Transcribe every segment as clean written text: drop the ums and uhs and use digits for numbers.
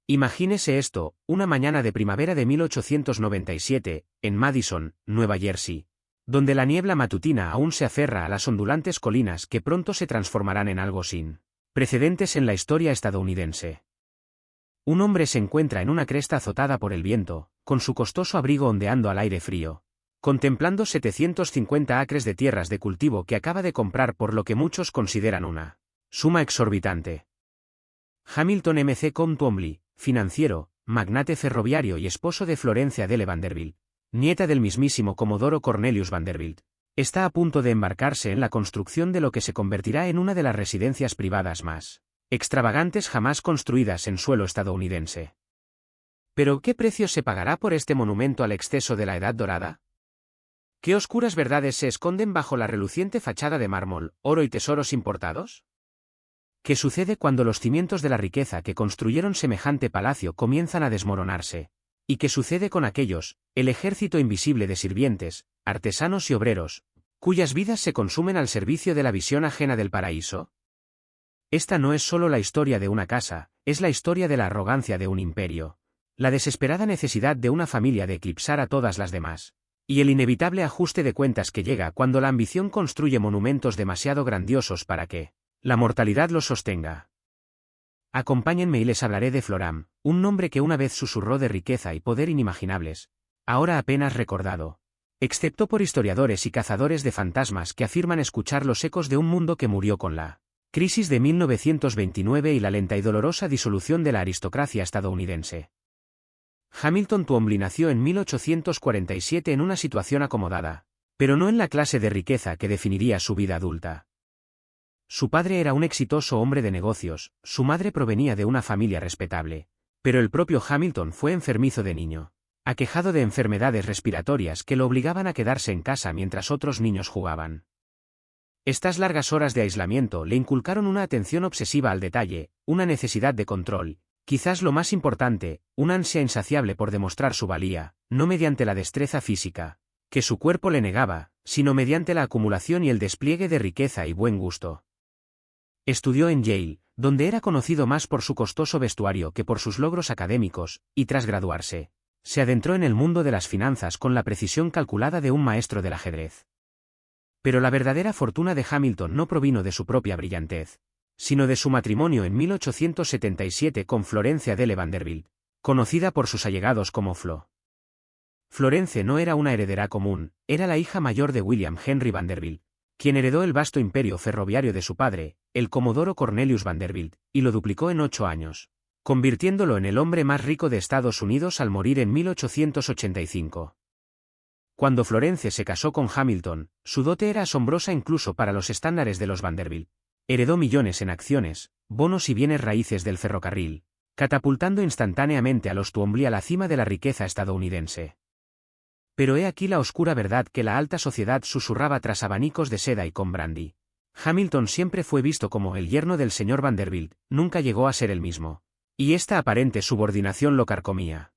Imagínese esto, una mañana de primavera de 1897, en Madison, Nueva Jersey, donde la niebla matutina aún se aferra a las ondulantes colinas que pronto se transformarán en algo sin precedentes en la historia estadounidense. Un hombre se encuentra en una cresta azotada por el viento, con su costoso abrigo ondeando al aire frío, contemplando 750 acres de tierras de cultivo que acaba de comprar por lo que muchos consideran una suma exorbitante. Hamilton M. C. Twombly, financiero, magnate ferroviario y esposo de Florence Adele Vanderbilt, nieta del mismísimo Comodoro Cornelius Vanderbilt, está a punto de embarcarse en la construcción de lo que se convertirá en una de las residencias privadas más extravagantes jamás construidas en suelo estadounidense. ¿Pero qué precio se pagará por este monumento al exceso de la Edad Dorada? ¿Qué oscuras verdades se esconden bajo la reluciente fachada de mármol, oro y tesoros importados? ¿Qué sucede cuando los cimientos de la riqueza que construyeron semejante palacio comienzan a desmoronarse? ¿Y qué sucede con aquellos, el ejército invisible de sirvientes, artesanos y obreros, cuyas vidas se consumen al servicio de la visión ajena del paraíso? Esta no es solo la historia de una casa, es la historia de la arrogancia de un imperio, la desesperada necesidad de una familia de eclipsar a todas las demás, y el inevitable ajuste de cuentas que llega cuando la ambición construye monumentos demasiado grandiosos para que la mortalidad los sostenga. Acompáñenme y les hablaré de Floram, un nombre que una vez susurró de riqueza y poder inimaginables, ahora apenas recordado, excepto por historiadores y cazadores de fantasmas que afirman escuchar los ecos de un mundo que murió con la crisis de 1929 y la lenta y dolorosa disolución de la aristocracia estadounidense. Hamilton Twombly nació en 1847 en una situación acomodada, pero no en la clase de riqueza que definiría su vida adulta. Su padre era un exitoso hombre de negocios, su madre provenía de una familia respetable, pero el propio Hamilton fue enfermizo de niño, aquejado de enfermedades respiratorias que lo obligaban a quedarse en casa mientras otros niños jugaban. Estas largas horas de aislamiento le inculcaron una atención obsesiva al detalle, una necesidad de control, quizás lo más importante, una ansia insaciable por demostrar su valía, no mediante la destreza física que su cuerpo le negaba, sino mediante la acumulación y el despliegue de riqueza y buen gusto. Estudió en Yale, donde era conocido más por su costoso vestuario que por sus logros académicos, y tras graduarse, se adentró en el mundo de las finanzas con la precisión calculada de un maestro del ajedrez. Pero la verdadera fortuna de Hamilton no provino de su propia brillantez, sino de su matrimonio en 1877 con Florence Adele Vanderbilt, conocida por sus allegados como Flo. Florence no era una heredera común, era la hija mayor de William Henry Vanderbilt, quien heredó el vasto imperio ferroviario de su padre, el Comodoro Cornelius Vanderbilt, y lo duplicó en 8 años, convirtiéndolo en el hombre más rico de Estados Unidos al morir en 1885. Cuando Florence se casó con Hamilton, su dote era asombrosa incluso para los estándares de los Vanderbilt. Heredó millones en acciones, bonos y bienes raíces del ferrocarril, catapultando instantáneamente a los Twombly a la cima de la riqueza estadounidense. Pero he aquí la oscura verdad que la alta sociedad susurraba tras abanicos de seda y con brandy. Hamilton siempre fue visto como el yerno del señor Vanderbilt, nunca llegó a ser el mismo. Y esta aparente subordinación lo carcomía.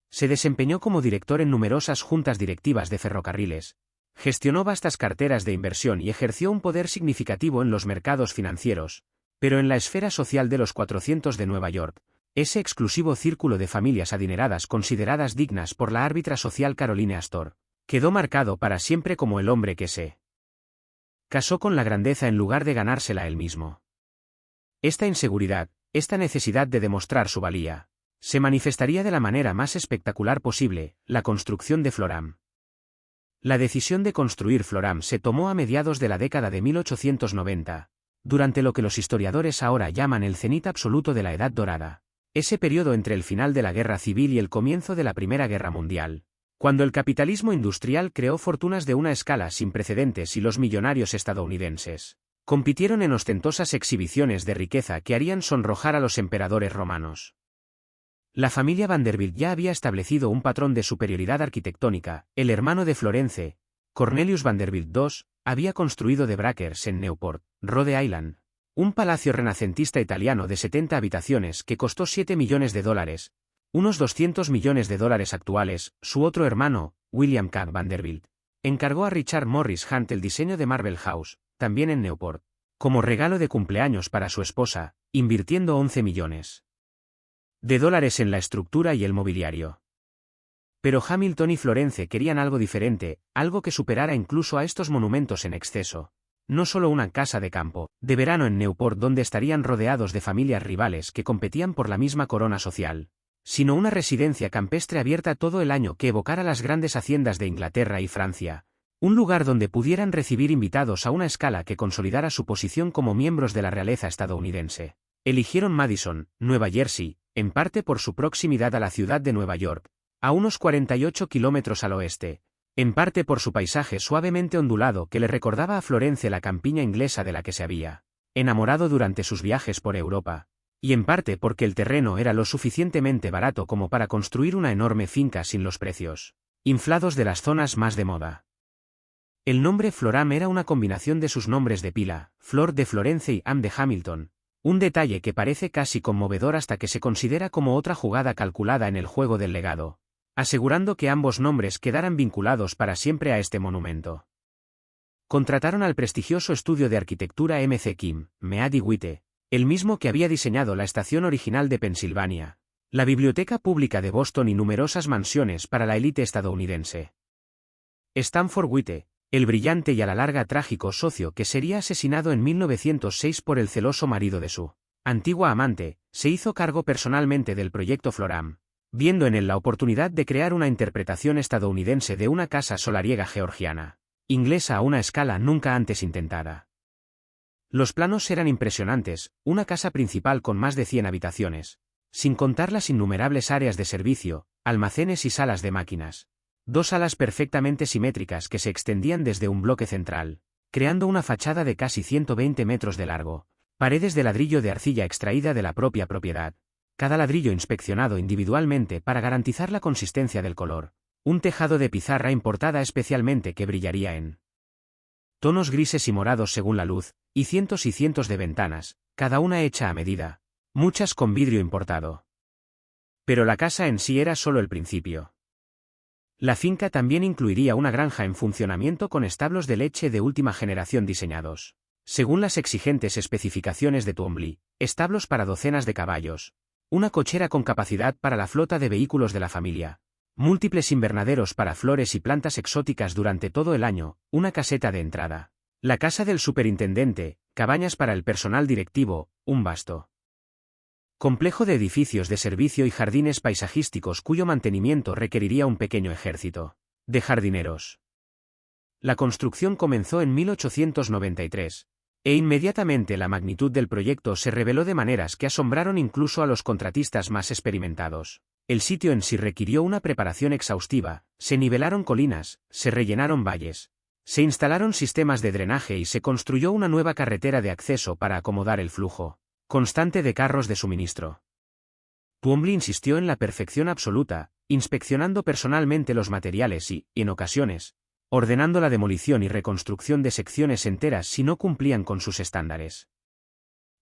Se desempeñó como director en numerosas juntas directivas de ferrocarriles, gestionó vastas carteras de inversión y ejerció un poder significativo en los mercados financieros, pero en la esfera social de los 400 de Nueva York, ese exclusivo círculo de familias adineradas consideradas dignas por la árbitra social Caroline Astor, quedó marcado para siempre como el hombre que se casó con la grandeza en lugar de ganársela él mismo. Esta inseguridad, esta necesidad de demostrar su valía, se manifestaría de la manera más espectacular posible, la construcción de Floram. La decisión de construir Floram se tomó a mediados de la década de 1890, durante lo que los historiadores ahora llaman el cenit absoluto de la Edad Dorada, ese periodo entre el final de la Guerra Civil y el comienzo de la Primera Guerra Mundial, cuando el capitalismo industrial creó fortunas de una escala sin precedentes y los millonarios estadounidenses compitieron en ostentosas exhibiciones de riqueza que harían sonrojar a los emperadores romanos. La familia Vanderbilt ya había establecido un patrón de superioridad arquitectónica. El hermano de Florence, Cornelius Vanderbilt II, había construido de Breakers en Newport, Rhode Island, un palacio renacentista italiano de 70 habitaciones que costó $7 millones, unos $200 millones actuales. Su otro hermano, William K. Vanderbilt, encargó a Richard Morris Hunt el diseño de Marble House, también en Newport, como regalo de cumpleaños para su esposa, invirtiendo $11 millones. de dólares en la estructura y el mobiliario. Pero Hamilton y Florence querían algo diferente, algo que superara incluso a estos monumentos en exceso. No solo una casa de campo, de verano en Newport donde estarían rodeados de familias rivales que competían por la misma corona social, sino una residencia campestre abierta todo el año que evocara las grandes haciendas de Inglaterra y Francia. Un lugar donde pudieran recibir invitados a una escala que consolidara su posición como miembros de la realeza estadounidense. Eligieron Madison, Nueva Jersey, en parte por su proximidad a la ciudad de Nueva York, a unos 48 kilómetros al oeste, en parte por su paisaje suavemente ondulado que le recordaba a Florence la campiña inglesa de la que se había enamorado durante sus viajes por Europa, y en parte porque el terreno era lo suficientemente barato como para construir una enorme finca sin los precios inflados de las zonas más de moda. El nombre Floram era una combinación de sus nombres de pila, Flor de Florence y Am de Hamilton, un detalle que parece casi conmovedor hasta que se considera como otra jugada calculada en el juego del legado, asegurando que ambos nombres quedaran vinculados para siempre a este monumento. Contrataron al prestigioso estudio de arquitectura M.C. Kim, Mead y Witte, el mismo que había diseñado la estación original de Pensilvania, la biblioteca pública de Boston y numerosas mansiones para la élite estadounidense. Stanford Witte, el brillante y a la larga trágico socio que sería asesinado en 1906 por el celoso marido de su antigua amante, se hizo cargo personalmente del proyecto Floram, viendo en él la oportunidad de crear una interpretación estadounidense de una casa solariega georgiana, inglesa a una escala nunca antes intentada. Los planos eran impresionantes, una casa principal con más de 100 habitaciones, sin contar las innumerables áreas de servicio, almacenes y salas de máquinas. Dos salas perfectamente simétricas que se extendían desde un bloque central, creando una fachada de casi 120 metros de largo, paredes de ladrillo de arcilla extraída de la propia propiedad, cada ladrillo inspeccionado individualmente para garantizar la consistencia del color, un tejado de pizarra importada especialmente que brillaría en tonos grises y morados según la luz, y cientos de ventanas, cada una hecha a medida, muchas con vidrio importado. Pero la casa en sí era solo el principio. La finca también incluiría una granja en funcionamiento con establos de leche de última generación diseñados, según las exigentes especificaciones de Twombly, establos para docenas de caballos, una cochera con capacidad para la flota de vehículos de la familia, múltiples invernaderos para flores y plantas exóticas durante todo el año, una caseta de entrada, la casa del superintendente, cabañas para el personal directivo, un vasto complejo de edificios de servicio y jardines paisajísticos cuyo mantenimiento requeriría un pequeño ejército de jardineros. La construcción comenzó en 1893, e inmediatamente la magnitud del proyecto se reveló de maneras que asombraron incluso a los contratistas más experimentados. El sitio en sí requirió una preparación exhaustiva, se nivelaron colinas, se rellenaron valles, se instalaron sistemas de drenaje y se construyó una nueva carretera de acceso para acomodar el flujo constante de carros de suministro. Twombly insistió en la perfección absoluta, inspeccionando personalmente los materiales y, en ocasiones, ordenando la demolición y reconstrucción de secciones enteras si no cumplían con sus estándares.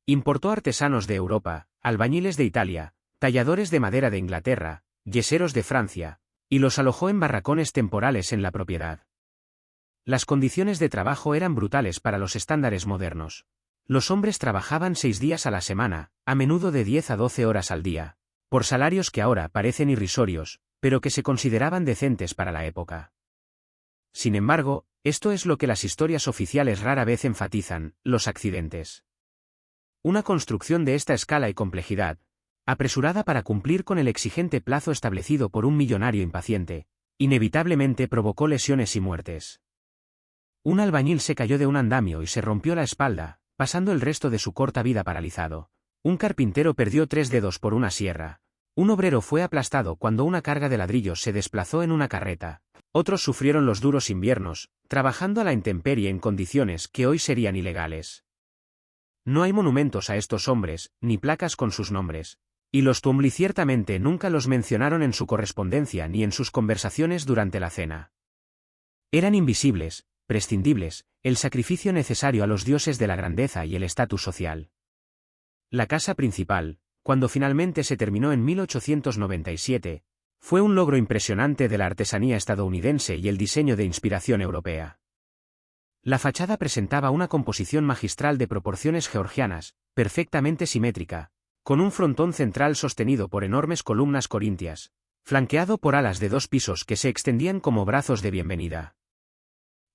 Importó artesanos de Europa, albañiles de Italia, talladores de madera de Inglaterra, yeseros de Francia, y los alojó en barracones temporales en la propiedad. Las condiciones de trabajo eran brutales para los estándares modernos. Los hombres trabajaban 6 días a la semana, a menudo de 10 a 12 horas al día, por salarios que ahora parecen irrisorios, pero que se consideraban decentes para la época. Sin embargo, esto es lo que las historias oficiales rara vez enfatizan, los accidentes. Una construcción de esta escala y complejidad, apresurada para cumplir con el exigente plazo establecido por un millonario impaciente, inevitablemente provocó lesiones y muertes. Un albañil se cayó de un andamio y se rompió la espalda, pasando el resto de su corta vida paralizado. Un carpintero perdió 3 dedos por una sierra. Un obrero fue aplastado cuando una carga de ladrillos se desplazó en una carreta. Otros sufrieron los duros inviernos, trabajando a la intemperie en condiciones que hoy serían ilegales. No hay monumentos a estos hombres, ni placas con sus nombres. Y los Twombly ciertamente nunca los mencionaron en su correspondencia ni en sus conversaciones durante la cena. Eran invisibles, prescindibles, el sacrificio necesario a los dioses de la grandeza y el estatus social. La casa principal, cuando finalmente se terminó en 1897, fue un logro impresionante de la artesanía estadounidense y el diseño de inspiración europea. La fachada presentaba una composición magistral de proporciones georgianas, perfectamente simétrica, con un frontón central sostenido por enormes columnas corintias, flanqueado por alas de 2 pisos que se extendían como brazos de bienvenida.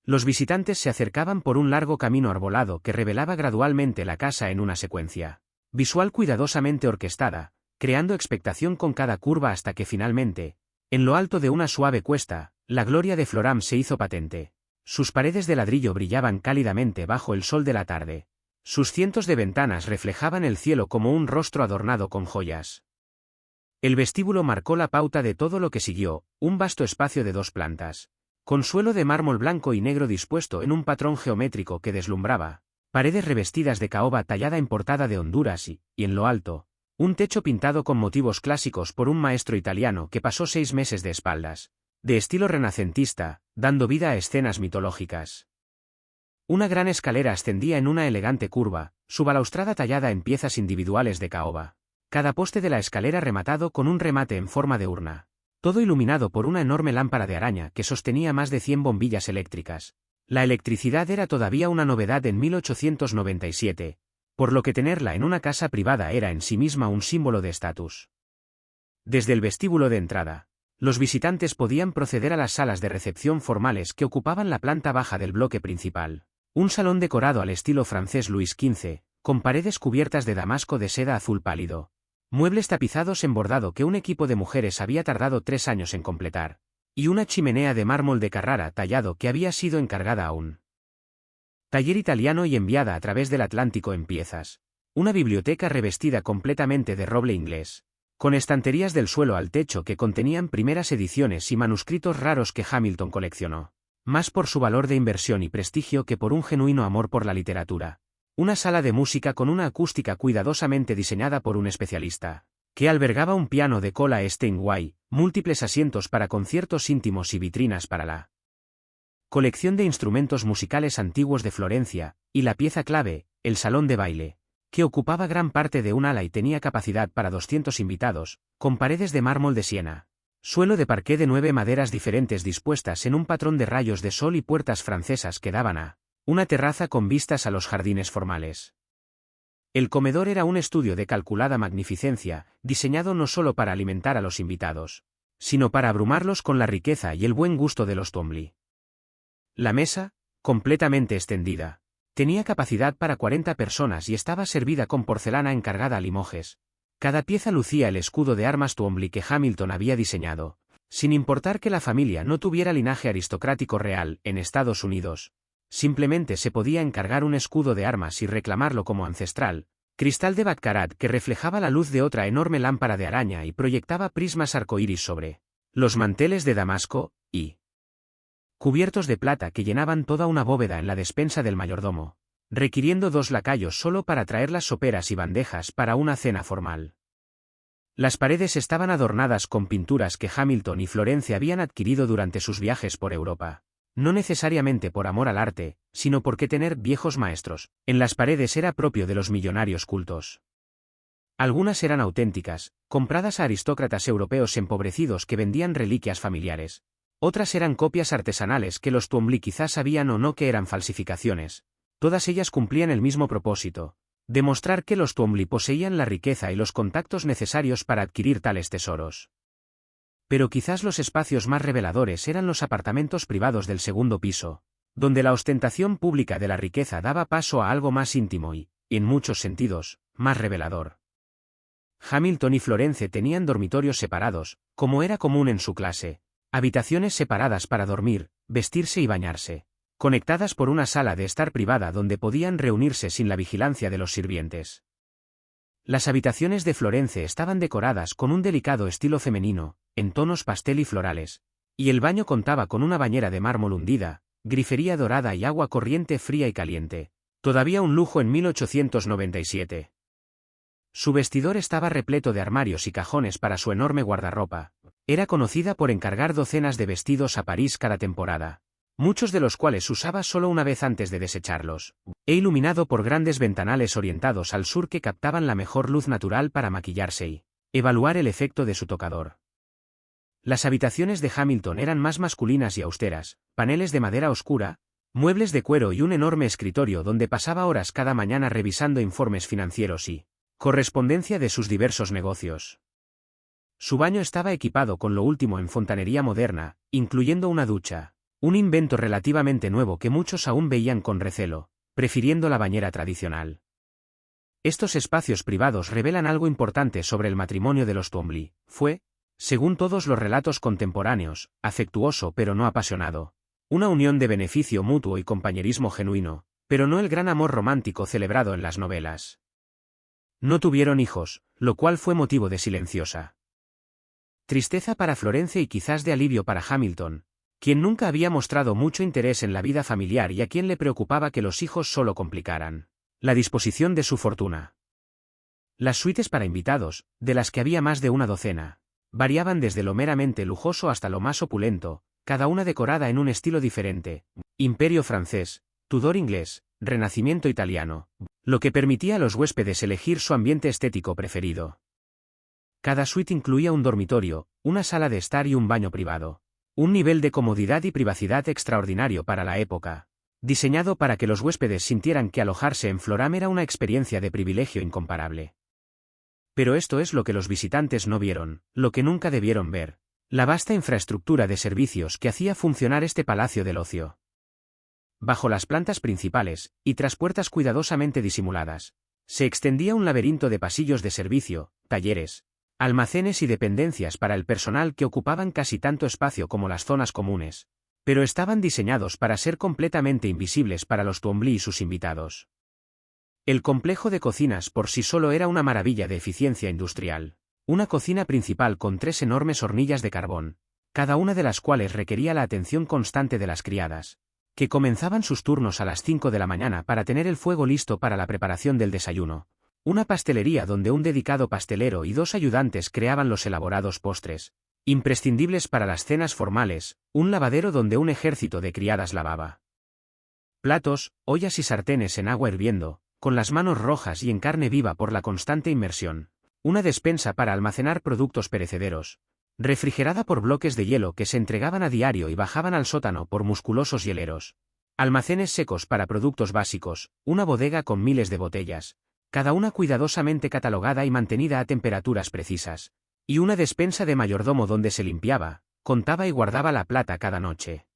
Los visitantes se acercaban por un largo camino arbolado que revelaba gradualmente la casa en una secuencia visual cuidadosamente orquestada, creando expectación con cada curva hasta que finalmente, en lo alto de una suave cuesta, la gloria de Floram se hizo patente. Sus paredes de ladrillo brillaban cálidamente bajo el sol de la tarde. Sus cientos de ventanas reflejaban el cielo como un rostro adornado con joyas. El vestíbulo marcó la pauta de todo lo que siguió, un vasto espacio de 2 plantas, con suelo de mármol blanco y negro dispuesto en un patrón geométrico que deslumbraba, paredes revestidas de caoba tallada importada de Honduras y, en lo alto, un techo pintado con motivos clásicos por un maestro italiano que pasó 6 meses de espaldas, de estilo renacentista, dando vida a escenas mitológicas. Una gran escalera ascendía en una elegante curva, su balaustrada tallada en piezas individuales de caoba. Cada poste de la escalera rematado con un remate en forma de urna. Todo iluminado por una enorme lámpara de araña que sostenía más de 100 bombillas eléctricas. La electricidad era todavía una novedad en 1897, por lo que tenerla en una casa privada era en sí misma un símbolo de estatus. Desde el vestíbulo de entrada, los visitantes podían proceder a las salas de recepción formales que ocupaban la planta baja del bloque principal. Un salón decorado al estilo francés Luis XV, con paredes cubiertas de damasco de seda azul pálido. Muebles tapizados en bordado que un equipo de mujeres había tardado 3 años en completar, y una chimenea de mármol de Carrara tallado que había sido encargada a un taller italiano y enviada a través del Atlántico en piezas. Una biblioteca revestida completamente de roble inglés, con estanterías del suelo al techo que contenían primeras ediciones y manuscritos raros que Hamilton coleccionó, más por su valor de inversión y prestigio que por un genuino amor por la literatura. Una sala de música con una acústica cuidadosamente diseñada por un especialista, que albergaba un piano de cola Steinway, múltiples asientos para conciertos íntimos y vitrinas para la colección de instrumentos musicales antiguos de Florencia, y la pieza clave, el salón de baile, que ocupaba gran parte de un ala y tenía capacidad para 200 invitados, con paredes de mármol de Siena, suelo de parqué de 9 maderas diferentes dispuestas en un patrón de rayos de sol y puertas francesas que daban a una terraza con vistas a los jardines formales. El comedor era un estudio de calculada magnificencia, diseñado no solo para alimentar a los invitados, sino para abrumarlos con la riqueza y el buen gusto de los Twombly. La mesa, completamente extendida, tenía capacidad para 40 personas y estaba servida con porcelana encargada a Limoges. Cada pieza lucía el escudo de armas Twombly que Hamilton había diseñado, sin importar que la familia no tuviera linaje aristocrático real en Estados Unidos. Simplemente se podía encargar un escudo de armas y reclamarlo como ancestral, cristal de Baccarat que reflejaba la luz de otra enorme lámpara de araña y proyectaba prismas arcoíris sobre los manteles de damasco, y cubiertos de plata que llenaban toda una bóveda en la despensa del mayordomo, requiriendo 2 lacayos solo para traer las soperas y bandejas para una cena formal. Las paredes estaban adornadas con pinturas que Hamilton y Florence habían adquirido durante sus viajes por Europa. No necesariamente por amor al arte, sino porque tener viejos maestros en las paredes era propio de los millonarios cultos. Algunas eran auténticas, compradas a aristócratas europeos empobrecidos que vendían reliquias familiares. Otras eran copias artesanales que los Twombly quizás sabían o no que eran falsificaciones. Todas ellas cumplían el mismo propósito: demostrar que los Twombly poseían la riqueza y los contactos necesarios para adquirir tales tesoros. Pero quizás los espacios más reveladores eran los apartamentos privados del segundo piso, donde la ostentación pública de la riqueza daba paso a algo más íntimo y, en muchos sentidos, más revelador. Hamilton y Florence tenían dormitorios separados, como era común en su clase, habitaciones separadas para dormir, vestirse y bañarse, conectadas por una sala de estar privada donde podían reunirse sin la vigilancia de los sirvientes. Las habitaciones de Florence estaban decoradas con un delicado estilo femenino, en tonos pastel y florales, y el baño contaba con una bañera de mármol hundida, grifería dorada y agua corriente fría y caliente, todavía un lujo en 1897. Su vestidor estaba repleto de armarios y cajones para su enorme guardarropa. Era conocida por encargar docenas de vestidos a París cada temporada, muchos de los cuales usaba solo una vez antes de desecharlos, e iluminado por grandes ventanales orientados al sur que captaban la mejor luz natural para maquillarse y evaluar el efecto de su tocador. Las habitaciones de Hamilton eran más masculinas y austeras, paneles de madera oscura, muebles de cuero y un enorme escritorio donde pasaba horas cada mañana revisando informes financieros y Correspondencia de sus diversos negocios. Su baño estaba equipado con lo último en fontanería moderna, incluyendo una ducha, un invento relativamente nuevo que muchos aún veían con recelo, prefiriendo la bañera tradicional. Estos espacios privados revelan algo importante sobre el matrimonio de los Twombly. Fue, según todos los relatos contemporáneos, afectuoso pero no apasionado. Una unión de beneficio mutuo y compañerismo genuino, pero no el gran amor romántico celebrado en las novelas. No tuvieron hijos, lo cual fue motivo de silenciosa tristeza para Florence y quizás de alivio para Hamilton, quien nunca había mostrado mucho interés en la vida familiar y a quien le preocupaba que los hijos solo complicaran la disposición de su fortuna. Las suites para invitados, de las que había más de una docena, variaban desde lo meramente lujoso hasta lo más opulento, cada una decorada en un estilo diferente: imperio francés, Tudor inglés, renacimiento italiano, lo que permitía a los huéspedes elegir su ambiente estético preferido. Cada suite incluía un dormitorio, una sala de estar y un baño privado. Un nivel de comodidad y privacidad extraordinario para la época, diseñado para que los huéspedes sintieran que alojarse en Floram era una experiencia de privilegio incomparable. Pero esto es lo que los visitantes no vieron, lo que nunca debieron ver: la vasta infraestructura de servicios que hacía funcionar este palacio del ocio. Bajo las plantas principales, y tras puertas cuidadosamente disimuladas, se extendía un laberinto de pasillos de servicio, talleres, almacenes y dependencias para el personal que ocupaban casi tanto espacio como las zonas comunes, pero estaban diseñados para ser completamente invisibles para los Twombly y sus invitados. El complejo de cocinas por sí solo era una maravilla de eficiencia industrial. Una cocina principal con 3 enormes hornillas de carbón, cada una de las cuales requería la atención constante de las criadas, que comenzaban sus turnos a las 5 de la mañana para tener el fuego listo para la preparación del desayuno. Una pastelería donde un dedicado pastelero y 2 ayudantes creaban los elaborados postres, imprescindibles para las cenas formales. Un lavadero donde un ejército de criadas lavaba platos, ollas y sartenes en agua hirviendo, con las manos rojas y en carne viva por la constante inmersión. Una despensa para almacenar productos perecederos, refrigerada por bloques de hielo que se entregaban a diario y bajaban al sótano por musculosos hieleros. Almacenes secos para productos básicos, una bodega con miles de botellas, cada una cuidadosamente catalogada y mantenida a temperaturas precisas, y una despensa de mayordomo donde se limpiaba, contaba y guardaba la plata cada noche.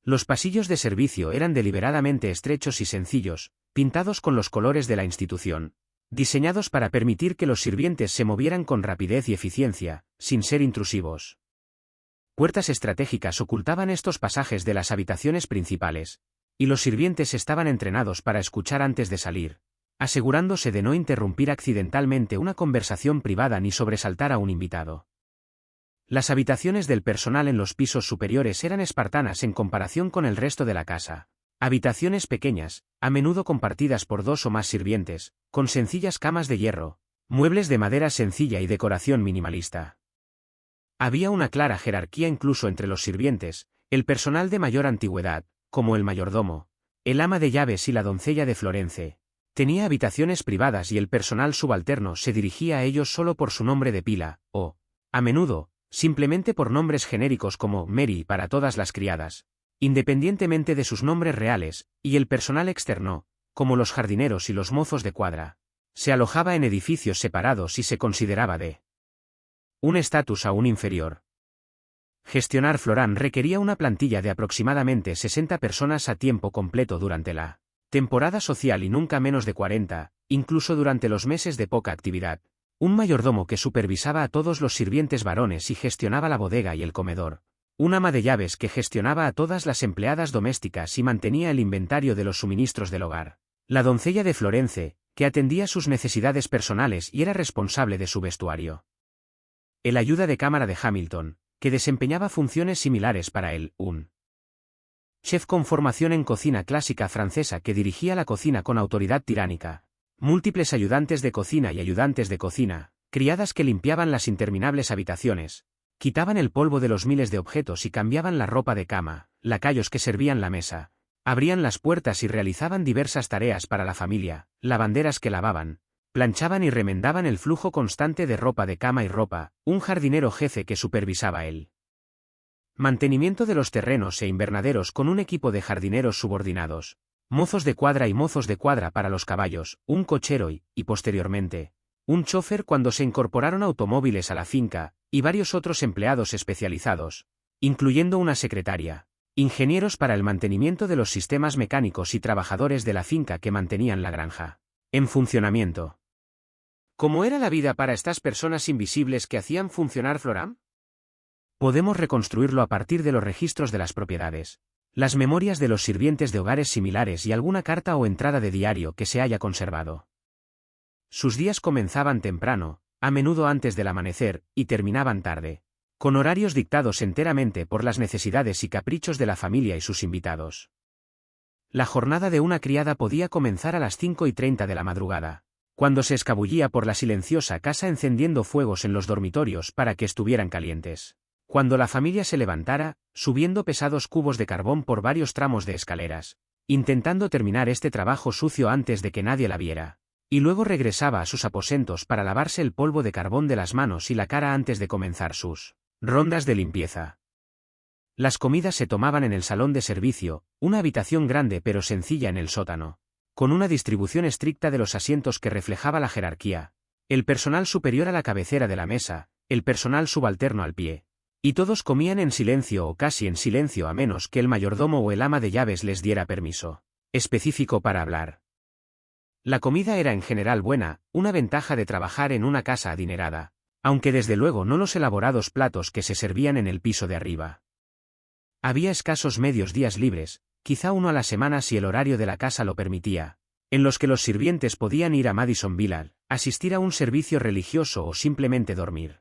Los pasillos de servicio eran deliberadamente estrechos y sencillos, pintados con los colores de la institución, diseñados para permitir que los sirvientes se movieran con rapidez y eficiencia, sin ser intrusivos. Puertas estratégicas ocultaban estos pasajes de las habitaciones principales, y los sirvientes estaban entrenados para escuchar antes de salir, asegurándose de no interrumpir accidentalmente una conversación privada ni sobresaltar a un invitado. Las habitaciones del personal en los pisos superiores eran espartanas en comparación con el resto de la casa. Habitaciones pequeñas, a menudo compartidas por 2 o más sirvientes, con sencillas camas de hierro, muebles de madera sencilla y decoración minimalista. Había una clara jerarquía incluso entre los sirvientes: el personal de mayor antigüedad, como el mayordomo, el ama de llaves y la doncella de Florence, tenía habitaciones privadas y el personal subalterno se dirigía a ellos solo por su nombre de pila, o, a menudo, simplemente por nombres genéricos como Mary para todas las criadas, independientemente de sus nombres reales. Y el personal externo, como los jardineros y los mozos de cuadra, se alojaba en edificios separados y se consideraba de un estatus aún inferior. Gestionar Floram requería una plantilla de aproximadamente 60 personas a tiempo completo durante la temporada social y nunca menos de 40, incluso durante los meses de poca actividad. Un mayordomo que supervisaba a todos los sirvientes varones y gestionaba la bodega y el comedor. Un ama de llaves que gestionaba a todas las empleadas domésticas y mantenía el inventario de los suministros del hogar. La doncella de Florence, que atendía sus necesidades personales y era responsable de su vestuario. El ayuda de cámara de Hamilton, que desempeñaba funciones similares para él. Un chef con formación en cocina clásica francesa que dirigía la cocina con autoridad tiránica. Múltiples ayudantes de cocina y ayudantes de cocina, criadas que limpiaban las interminables habitaciones, quitaban el polvo de los miles de objetos y cambiaban la ropa de cama, lacayos que servían la mesa, abrían las puertas y realizaban diversas tareas para la familia, lavanderas que lavaban, planchaban y remendaban el flujo constante de ropa de cama y ropa, un jardinero jefe que supervisaba el mantenimiento de los terrenos e invernaderos con un equipo de jardineros subordinados, mozos de cuadra y mozos de cuadra para los caballos, un cochero y posteriormente, un chofer cuando se incorporaron automóviles a la finca, y varios otros empleados especializados, incluyendo una secretaria, ingenieros para el mantenimiento de los sistemas mecánicos y trabajadores de la finca que mantenían la granja en funcionamiento. ¿Cómo era la vida para estas personas invisibles que hacían funcionar Floram? Podemos reconstruirlo a partir de los registros de las propiedades, las memorias de los sirvientes de hogares similares y alguna carta o entrada de diario que se haya conservado. Sus días comenzaban temprano, a menudo antes del amanecer, y terminaban tarde, con horarios dictados enteramente por las necesidades y caprichos de la familia y sus invitados. La jornada de una criada podía comenzar a las 5:30 de la madrugada, cuando se escabullía por la silenciosa casa encendiendo fuegos en los dormitorios para que estuvieran calientes. Cuando la familia se levantara, subiendo pesados cubos de carbón por varios tramos de escaleras, intentando terminar este trabajo sucio antes de que nadie la viera, y luego regresaba a sus aposentos para lavarse el polvo de carbón de las manos y la cara antes de comenzar sus rondas de limpieza. Las comidas se tomaban en el salón de servicio, una habitación grande pero sencilla en el sótano, con una distribución estricta de los asientos que reflejaba la jerarquía, el personal superior a la cabecera de la mesa, el personal subalterno al pie, y todos comían en silencio o casi en silencio a menos que el mayordomo o el ama de llaves les diera permiso específico para hablar. La comida era en general buena, una ventaja de trabajar en una casa adinerada, aunque desde luego no los elaborados platos que se servían en el piso de arriba. Había escasos medios días libres, quizá uno a la semana si el horario de la casa lo permitía, en los que los sirvientes podían ir a Madison Village, asistir a un servicio religioso o simplemente dormir.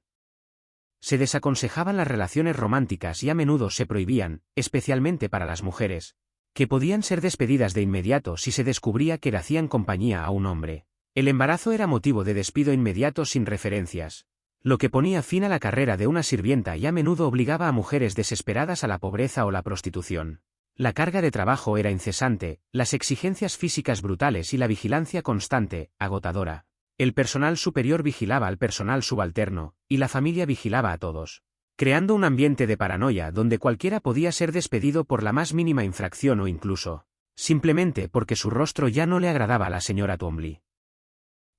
Se desaconsejaban las relaciones románticas y a menudo se prohibían, especialmente para las mujeres, que podían ser despedidas de inmediato si se descubría que hacían compañía a un hombre. El embarazo era motivo de despido inmediato sin referencias, lo que ponía fin a la carrera de una sirvienta y a menudo obligaba a mujeres desesperadas a la pobreza o la prostitución. La carga de trabajo era incesante, las exigencias físicas brutales y la vigilancia constante, agotadora. El personal superior vigilaba al personal subalterno, y la familia vigilaba a todos, creando un ambiente de paranoia donde cualquiera podía ser despedido por la más mínima infracción o incluso, simplemente porque su rostro ya no le agradaba a la señora Twombly.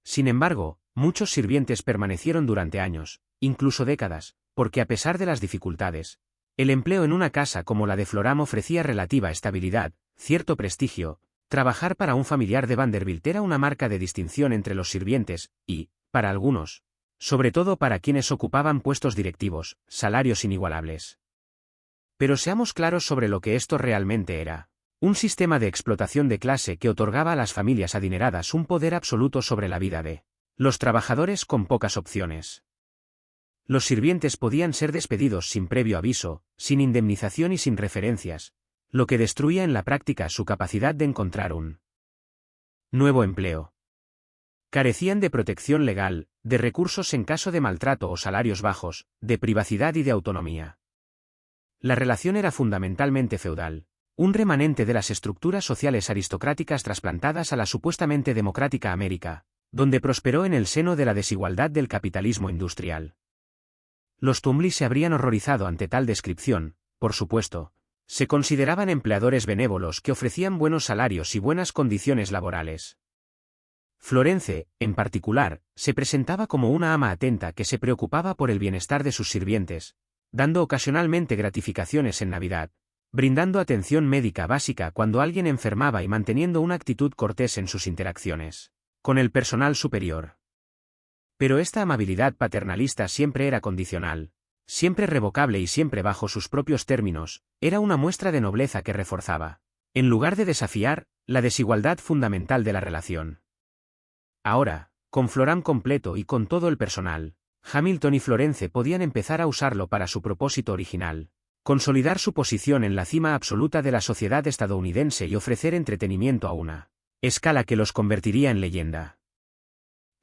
Sin embargo, muchos sirvientes permanecieron durante años, incluso décadas, porque a pesar de las dificultades, el empleo en una casa como la de Floram ofrecía relativa estabilidad, cierto prestigio. Trabajar para un familiar de Vanderbilt era una marca de distinción entre los sirvientes, y, para algunos, sobre todo para quienes ocupaban puestos directivos, salarios inigualables. Pero seamos claros sobre lo que esto realmente era. Un sistema de explotación de clase que otorgaba a las familias adineradas un poder absoluto sobre la vida de los trabajadores con pocas opciones. Los sirvientes podían ser despedidos sin previo aviso, sin indemnización y sin referencias, lo que destruía en la práctica su capacidad de encontrar un nuevo empleo. Carecían de protección legal, de recursos en caso de maltrato o salarios bajos, de privacidad y de autonomía. La relación era fundamentalmente feudal, un remanente de las estructuras sociales aristocráticas trasplantadas a la supuestamente democrática América, donde prosperó en el seno de la desigualdad del capitalismo industrial. Los Twombly se habrían horrorizado ante tal descripción, por supuesto. Se consideraban empleadores benévolos que ofrecían buenos salarios y buenas condiciones laborales. Florence, en particular, se presentaba como una ama atenta que se preocupaba por el bienestar de sus sirvientes, dando ocasionalmente gratificaciones en Navidad, brindando atención médica básica cuando alguien enfermaba y manteniendo una actitud cortés en sus interacciones con el personal superior. Pero esta amabilidad paternalista siempre era condicional, siempre revocable y siempre bajo sus propios términos, era una muestra de nobleza que reforzaba, en lugar de desafiar, la desigualdad fundamental de la relación. Ahora, con Floram completo y con todo el personal, Hamilton y Florence podían empezar a usarlo para su propósito original, consolidar su posición en la cima absoluta de la sociedad estadounidense y ofrecer entretenimiento a una escala que los convertiría en leyenda.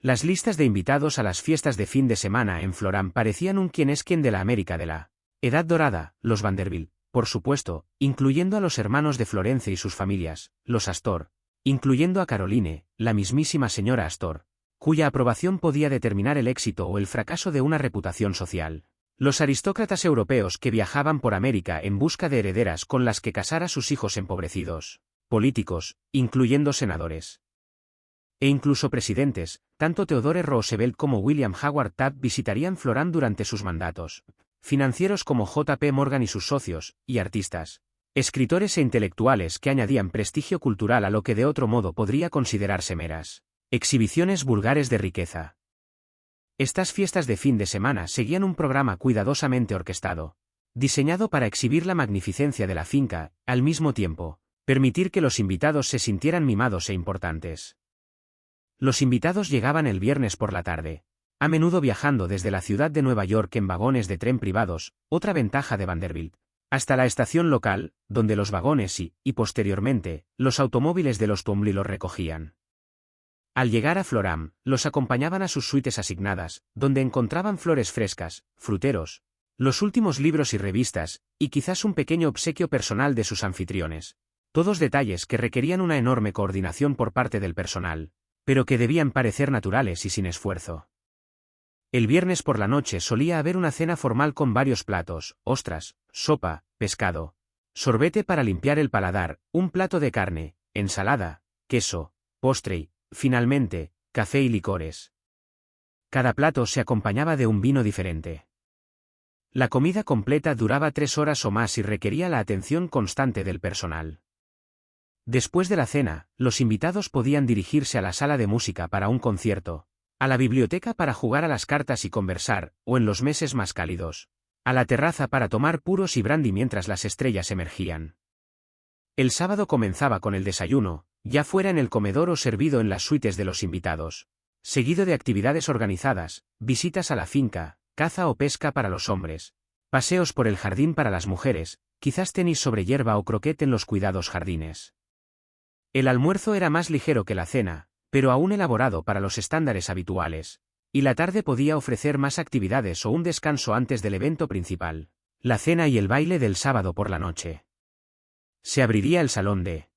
Las listas de invitados a las fiestas de fin de semana en Floram parecían un quién es quién de la América de la Edad Dorada, los Vanderbilt, por supuesto, incluyendo a los hermanos de Florence y sus familias, los Astor, incluyendo a Caroline, la mismísima señora Astor, cuya aprobación podía determinar el éxito o el fracaso de una reputación social. Los aristócratas europeos que viajaban por América en busca de herederas con las que casar a sus hijos empobrecidos. políticos, incluyendo senadores. E incluso presidentes, tanto Theodore Roosevelt como William Howard Taft visitarían Florham durante sus mandatos. Financieros como J. P. Morgan y sus socios, y artistas, escritores e intelectuales que añadían prestigio cultural a lo que de otro modo podría considerarse meras exhibiciones vulgares de riqueza. Estas fiestas de fin de semana seguían un programa cuidadosamente orquestado, diseñado para exhibir la magnificencia de la finca, al mismo tiempo, permitir que los invitados se sintieran mimados e importantes. Los invitados llegaban el viernes por la tarde, a menudo viajando desde la ciudad de Nueva York en vagones de tren privados, otra ventaja de Vanderbilt, hasta la estación local, donde los vagones y posteriormente, los automóviles de los Twombly los recogían. Al llegar a Florham, los acompañaban a sus suites asignadas, donde encontraban flores frescas, fruteros, los últimos libros y revistas, y quizás un pequeño obsequio personal de sus anfitriones. Todos detalles que requerían una enorme coordinación por parte del personal, pero que debían parecer naturales y sin esfuerzo. El viernes por la noche solía haber una cena formal con varios platos, ostras, sopa, pescado, sorbete para limpiar el paladar, un plato de carne, ensalada, queso, postre y, finalmente, café y licores. Cada plato se acompañaba de un vino diferente. La comida completa duraba 3 horas o más y requería la atención constante del personal. Después de la cena, los invitados podían dirigirse a la sala de música para un concierto, a la biblioteca para jugar a las cartas y conversar, o en los meses más cálidos, a la terraza para tomar puros y brandy mientras las estrellas emergían. El sábado comenzaba con el desayuno, ya fuera en el comedor o servido en las suites de los invitados, seguido de actividades organizadas, visitas a la finca, caza o pesca para los hombres, paseos por el jardín para las mujeres, quizás tenis sobre hierba o croquet en los cuidados jardines. El almuerzo era más ligero que la cena, pero aún elaborado para los estándares habituales, y la tarde podía ofrecer más actividades o un descanso antes del evento principal, la cena y el baile del sábado por la noche. Se abriría el salón de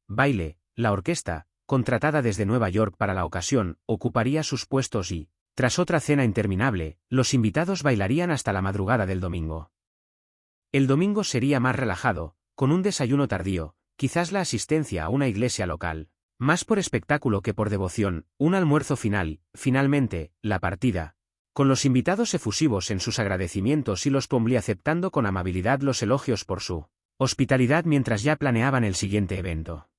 baile, la orquesta, contratada desde Nueva York para la ocasión, ocuparía sus puestos y, tras otra cena interminable, los invitados bailarían hasta la madrugada del domingo. El domingo sería más relajado, con un desayuno tardío, quizás la asistencia a una iglesia local, más por espectáculo que por devoción, un almuerzo final, finalmente, la partida, con los invitados efusivos en sus agradecimientos y los Twombly aceptando con amabilidad los elogios por su hospitalidad mientras ya planeaban el siguiente evento.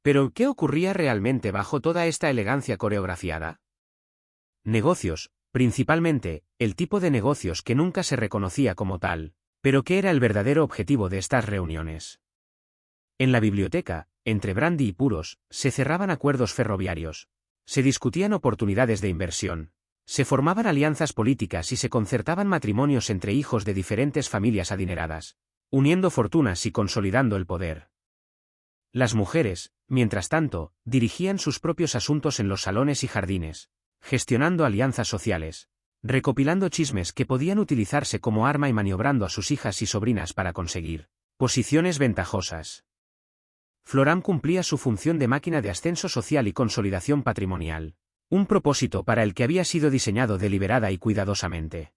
Pero, ¿qué ocurría realmente bajo toda esta elegancia coreografiada? Negocios, principalmente, el tipo de negocios que nunca se reconocía como tal, pero que era el verdadero objetivo de estas reuniones. En la biblioteca, entre brandy y puros, se cerraban acuerdos ferroviarios, se discutían oportunidades de inversión, se formaban alianzas políticas y se concertaban matrimonios entre hijos de diferentes familias adineradas, uniendo fortunas y consolidando el poder. Las mujeres, mientras tanto, dirigían sus propios asuntos en los salones y jardines, gestionando alianzas sociales, recopilando chismes que podían utilizarse como arma y maniobrando a sus hijas y sobrinas para conseguir posiciones ventajosas. Florham cumplía su función de máquina de ascenso social y consolidación patrimonial, un propósito para el que había sido diseñado deliberada y cuidadosamente.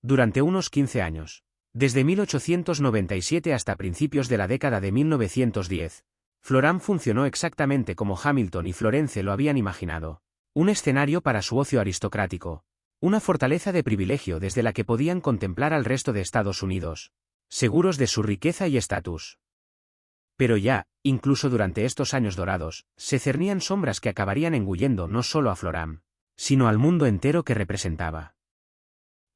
Durante unos 15 años, desde 1897 hasta principios de la década de 1910, Florham funcionó exactamente como Hamilton y Florence lo habían imaginado, un escenario para su ocio aristocrático, una fortaleza de privilegio desde la que podían contemplar al resto de Estados Unidos, seguros de su riqueza y estatus. Pero ya, incluso durante estos años dorados, se cernían sombras que acabarían engullendo no solo a Florham, sino al mundo entero que representaba.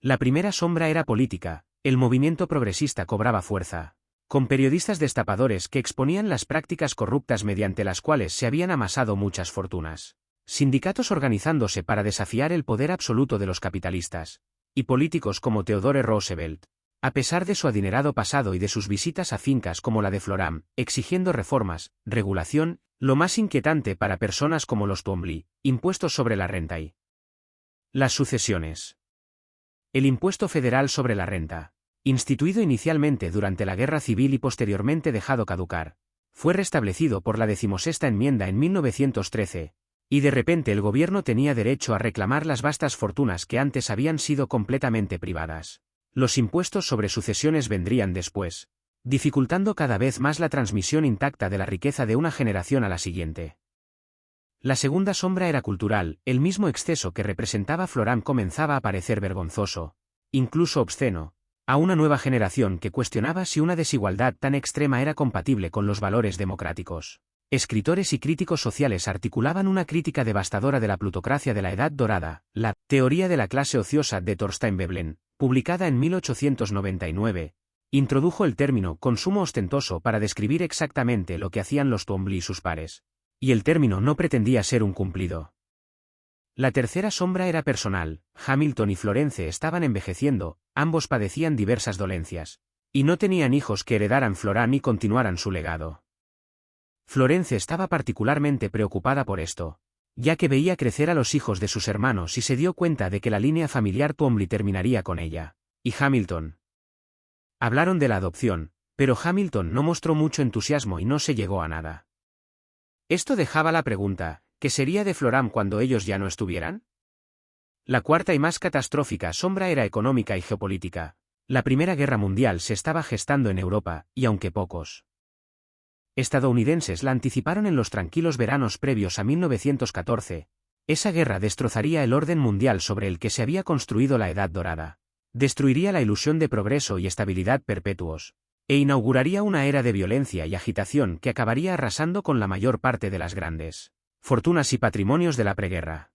La primera sombra era política, el movimiento progresista cobraba fuerza, con periodistas destapadores que exponían las prácticas corruptas mediante las cuales se habían amasado muchas fortunas, sindicatos organizándose para desafiar el poder absoluto de los capitalistas, y políticos como Theodore Roosevelt, a pesar de su adinerado pasado y de sus visitas a fincas como la de Florham, exigiendo reformas, regulación, lo más inquietante para personas como los Twombly, impuestos sobre la renta y las sucesiones. El impuesto federal sobre la renta, instituido inicialmente durante la Guerra Civil y posteriormente dejado caducar, fue restablecido por la 16ª enmienda en 1913, y de repente el gobierno tenía derecho a reclamar las vastas fortunas que antes habían sido completamente privadas. Los impuestos sobre sucesiones vendrían después, dificultando cada vez más la transmisión intacta de la riqueza de una generación a la siguiente. La segunda sombra era cultural, el mismo exceso que representaba Floram comenzaba a parecer vergonzoso, incluso obsceno, a una nueva generación que cuestionaba si una desigualdad tan extrema era compatible con los valores democráticos. Escritores y críticos sociales articulaban una crítica devastadora de la plutocracia de la Edad Dorada, la teoría de la clase ociosa de Thorstein Veblen, publicada en 1899, introdujo el término consumo ostentoso para describir exactamente lo que hacían los Twombly y sus pares. Y el término no pretendía ser un cumplido. La tercera sombra era personal. Hamilton y Florence estaban envejeciendo, ambos padecían diversas dolencias, y no tenían hijos que heredaran Floram y continuaran su legado. Florence estaba particularmente preocupada por esto, ya que veía crecer a los hijos de sus hermanos y se dio cuenta de que la línea familiar Twombly terminaría con ella. Y Hamilton. Hablaron de la adopción, pero Hamilton no mostró mucho entusiasmo y no se llegó a nada. Esto dejaba la pregunta, ¿qué sería de Floram cuando ellos ya no estuvieran? La cuarta y más catastrófica sombra era económica y geopolítica. La Primera Guerra Mundial se estaba gestando en Europa, y aunque pocos estadounidenses la anticiparon en los tranquilos veranos previos a 1914, esa guerra destrozaría el orden mundial sobre el que se había construido la Edad Dorada. Destruiría la ilusión de progreso y estabilidad perpetuos, e inauguraría una era de violencia y agitación que acabaría arrasando con la mayor parte de las grandes fortunas y patrimonios de la preguerra.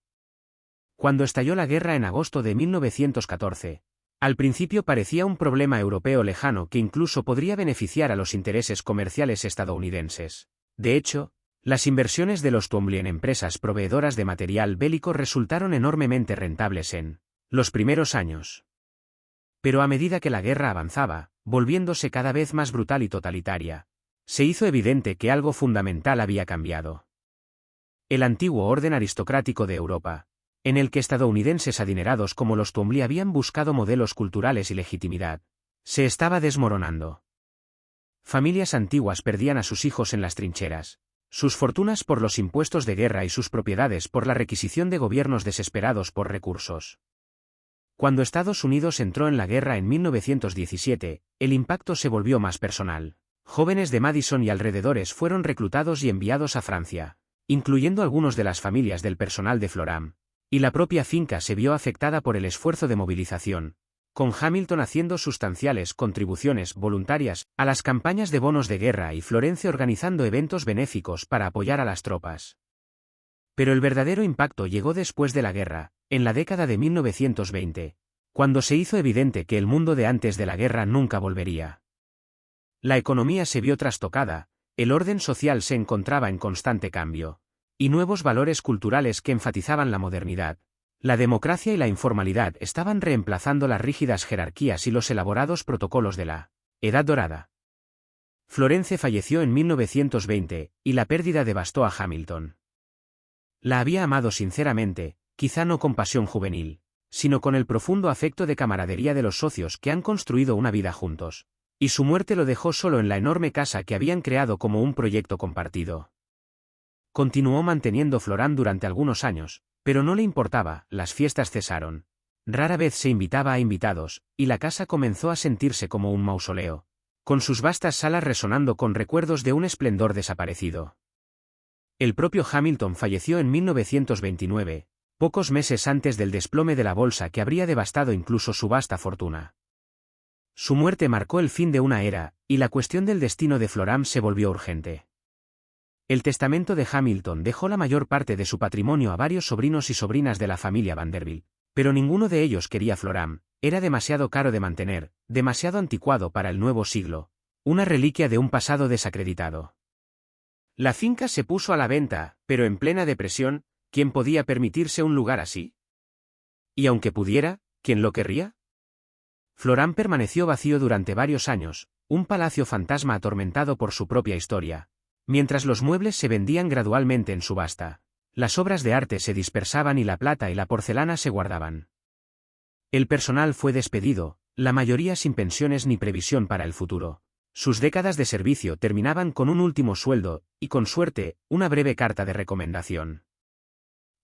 Cuando estalló la guerra en agosto de 1914, al principio parecía un problema europeo lejano que incluso podría beneficiar a los intereses comerciales estadounidenses. De hecho, las inversiones de los Twombly en empresas proveedoras de material bélico resultaron enormemente rentables en los primeros años. Pero a medida que la guerra avanzaba, volviéndose cada vez más brutal y totalitaria, se hizo evidente que algo fundamental había cambiado. El antiguo orden aristocrático de Europa, en el que estadounidenses adinerados como los Twombly habían buscado modelos culturales y legitimidad, se estaba desmoronando. Familias antiguas perdían a sus hijos en las trincheras, sus fortunas por los impuestos de guerra y sus propiedades por la requisición de gobiernos desesperados por recursos. Cuando Estados Unidos entró en la guerra en 1917, el impacto se volvió más personal. Jóvenes de Madison y alrededores fueron reclutados y enviados a Francia, incluyendo algunos de las familias del personal de Floram, y la propia finca se vio afectada por el esfuerzo de movilización, con Hamilton haciendo sustanciales contribuciones voluntarias a las campañas de bonos de guerra y Florence organizando eventos benéficos para apoyar a las tropas. Pero el verdadero impacto llegó después de la guerra, en la década de 1920, cuando se hizo evidente que el mundo de antes de la guerra nunca volvería. La economía se vio trastocada, el orden social se encontraba en constante cambio, y nuevos valores culturales que enfatizaban la modernidad, la democracia y la informalidad estaban reemplazando las rígidas jerarquías y los elaborados protocolos de la Edad Dorada. Florence falleció en 1920, y la pérdida devastó a Hamilton. La había amado sinceramente, quizá no con pasión juvenil, sino con el profundo afecto de camaradería de los socios que han construido una vida juntos, y su muerte lo dejó solo en la enorme casa que habían creado como un proyecto compartido. Continuó manteniendo Floram durante algunos años, pero no le importaba, las fiestas cesaron. Rara vez se invitaba a invitados, y la casa comenzó a sentirse como un mausoleo, con sus vastas salas resonando con recuerdos de un esplendor desaparecido. El propio Hamilton falleció en 1929, pocos meses antes del desplome de la bolsa que habría devastado incluso su vasta fortuna. Su muerte marcó el fin de una era, y la cuestión del destino de Floram se volvió urgente. El testamento de Hamilton dejó la mayor parte de su patrimonio a varios sobrinos y sobrinas de la familia Vanderbilt, pero ninguno de ellos quería Floram, era demasiado caro de mantener, demasiado anticuado para el nuevo siglo, una reliquia de un pasado desacreditado. La finca se puso a la venta, pero en plena depresión, ¿quién podía permitirse un lugar así? Y aunque pudiera, ¿quién lo querría? Floram permaneció vacío durante varios años, un palacio fantasma atormentado por su propia historia. Mientras los muebles se vendían gradualmente en subasta, las obras de arte se dispersaban y la plata y la porcelana se guardaban. El personal fue despedido, la mayoría sin pensiones ni previsión para el futuro. Sus décadas de servicio terminaban con un último sueldo, y con suerte, una breve carta de recomendación.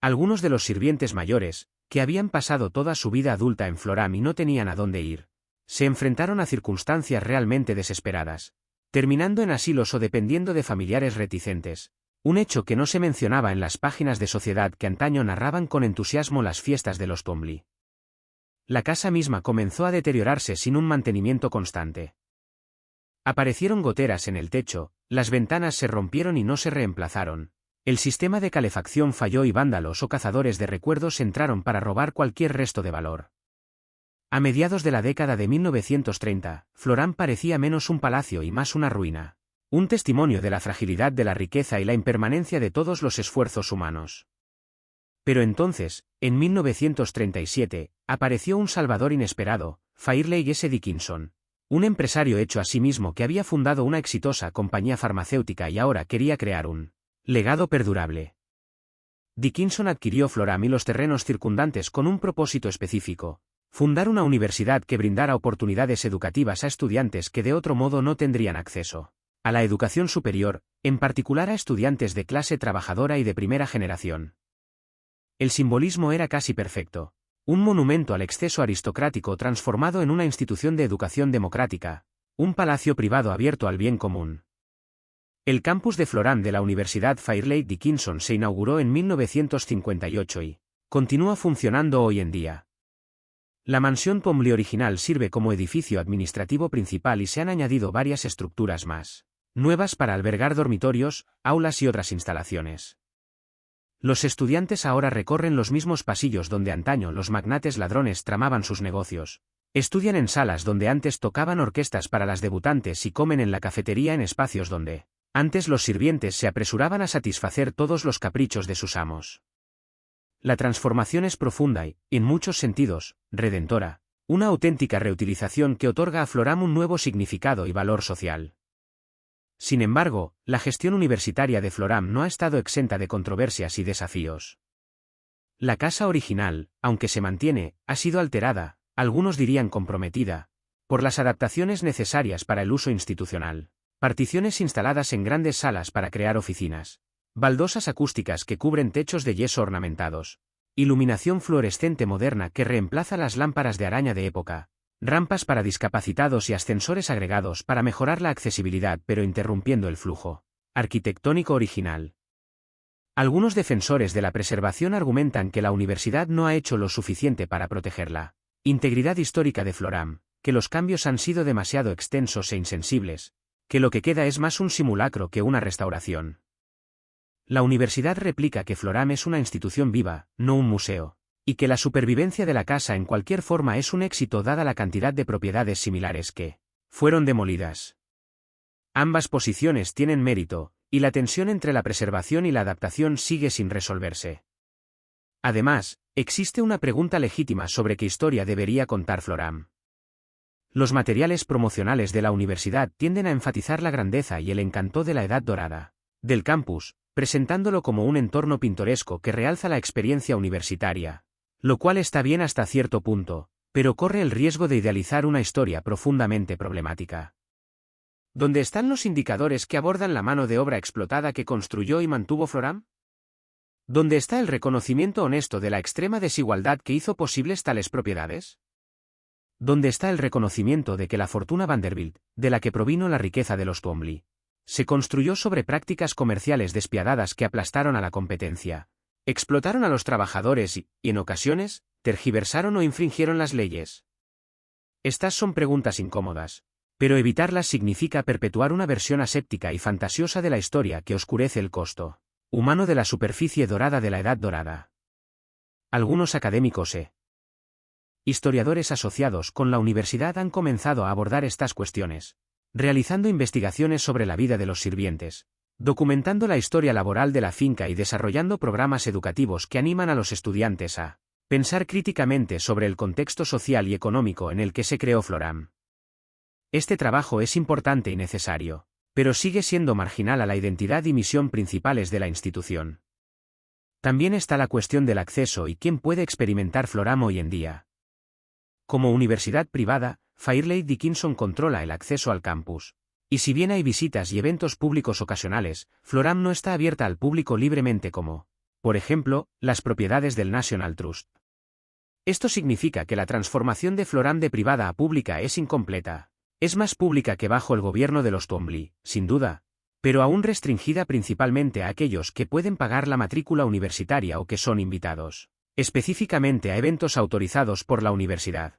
Algunos de los sirvientes mayores, que habían pasado toda su vida adulta en Floram y no tenían a dónde ir, Se enfrentaron a circunstancias realmente desesperadas, terminando en asilos o dependiendo de familiares reticentes, un hecho que no se mencionaba en las páginas de sociedad que antaño narraban con entusiasmo las fiestas de los Twombly. La casa misma comenzó a deteriorarse sin un mantenimiento constante. Aparecieron goteras en el techo, las ventanas se rompieron y no se reemplazaron. El sistema de calefacción falló y vándalos o cazadores de recuerdos entraron para robar cualquier resto de valor. A mediados de la década de 1930, Florám parecía menos un palacio y más una ruina, un testimonio de la fragilidad de la riqueza y la impermanencia de todos los esfuerzos humanos. Pero entonces, en 1937, apareció un salvador inesperado, Fairleigh S. Dickinson, un empresario hecho a sí mismo que había fundado una exitosa compañía farmacéutica y ahora quería crear un legado perdurable. Dickinson adquirió Florám y los terrenos circundantes con un propósito específico: fundar una universidad que brindara oportunidades educativas a estudiantes que de otro modo no tendrían acceso a la educación superior, en particular a estudiantes de clase trabajadora y de primera generación. El simbolismo era casi perfecto: un monumento al exceso aristocrático transformado en una institución de educación democrática, un palacio privado abierto al bien común. El campus de Florám de la Universidad Fairleigh Dickinson se inauguró en 1958 y continúa funcionando hoy en día. La mansión Twombly original sirve como edificio administrativo principal y se han añadido varias estructuras más nuevas para albergar dormitorios, aulas y otras instalaciones. Los estudiantes ahora recorren los mismos pasillos donde antaño los magnates ladrones tramaban sus negocios. Estudian en salas donde antes tocaban orquestas para las debutantes y comen en la cafetería en espacios donde antes los sirvientes se apresuraban a satisfacer todos los caprichos de sus amos. La transformación es profunda y, en muchos sentidos, redentora, una auténtica reutilización que otorga a Florám un nuevo significado y valor social. Sin embargo, la gestión universitaria de Florám no ha estado exenta de controversias y desafíos. La casa original, aunque se mantiene, ha sido alterada, algunos dirían comprometida, por las adaptaciones necesarias para el uso institucional. Particiones instaladas en grandes salas para crear oficinas, baldosas acústicas que cubren techos de yeso ornamentados, iluminación fluorescente moderna que reemplaza las lámparas de araña de época, rampas para discapacitados y ascensores agregados para mejorar la accesibilidad pero interrumpiendo el flujo arquitectónico original. Algunos defensores de la preservación argumentan que la universidad no ha hecho lo suficiente para proteger la integridad histórica de Florám, que los cambios han sido demasiado extensos e insensibles, que lo que queda es más un simulacro que una restauración. La universidad replica que Florám es una institución viva, no un museo, y que la supervivencia de la casa en cualquier forma es un éxito dada la cantidad de propiedades similares que fueron demolidas. Ambas posiciones tienen mérito, y la tensión entre la preservación y la adaptación sigue sin resolverse. Además, existe una pregunta legítima sobre qué historia debería contar Florám. Los materiales promocionales de la universidad tienden a enfatizar la grandeza y el encanto de la Edad Dorada del campus, presentándolo como un entorno pintoresco que realza la experiencia universitaria, lo cual está bien hasta cierto punto, pero corre el riesgo de idealizar una historia profundamente problemática. ¿Dónde están los indicadores que abordan la mano de obra explotada que construyó y mantuvo Florám? ¿Dónde está el reconocimiento honesto de la extrema desigualdad que hizo posibles tales propiedades? ¿Dónde está el reconocimiento de que la fortuna Vanderbilt, de la que provino la riqueza de los Twombly, se construyó sobre prácticas comerciales despiadadas que aplastaron a la competencia, explotaron a los trabajadores y, en ocasiones, tergiversaron o infringieron las leyes? Estas son preguntas incómodas, pero evitarlas significa perpetuar una versión aséptica y fantasiosa de la historia que oscurece el costo humano de la superficie dorada de la Edad Dorada. Algunos académicos historiadores asociados con la universidad han comenzado a abordar estas cuestiones, realizando investigaciones sobre la vida de los sirvientes, documentando la historia laboral de la finca y desarrollando programas educativos que animan a los estudiantes a pensar críticamente sobre el contexto social y económico en el que se creó Florám. Este trabajo es importante y necesario, pero sigue siendo marginal a la identidad y misión principales de la institución. También está la cuestión del acceso y quién puede experimentar Florám hoy en día. Como universidad privada, Fairleigh Dickinson controla el acceso al campus. Y si bien hay visitas y eventos públicos ocasionales, Florám no está abierta al público libremente como, por ejemplo, las propiedades del National Trust. Esto significa que la transformación de Floram de privada a pública es incompleta. Es más pública que bajo el gobierno de los Twombly, sin duda, pero aún restringida principalmente a aquellos que pueden pagar la matrícula universitaria o que son invitados, específicamente a eventos autorizados por la universidad.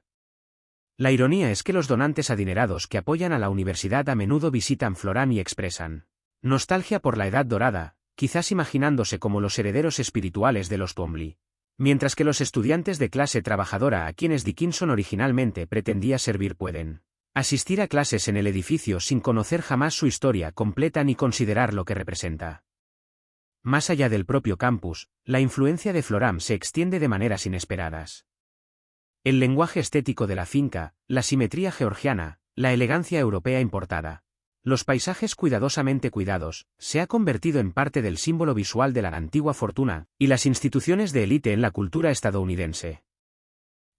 La ironía es que los donantes adinerados que apoyan a la universidad a menudo visitan Floram y expresan nostalgia por la Edad Dorada, quizás imaginándose como los herederos espirituales de los Twombly, mientras que los estudiantes de clase trabajadora a quienes Dickinson originalmente pretendía servir pueden asistir a clases en el edificio sin conocer jamás su historia completa ni considerar lo que representa. Más allá del propio campus, la influencia de Floram se extiende de maneras inesperadas. El lenguaje estético de la finca, la simetría georgiana, la elegancia europea importada, los paisajes cuidadosamente cuidados, se ha convertido en parte del símbolo visual de la antigua fortuna y las instituciones de élite en la cultura estadounidense.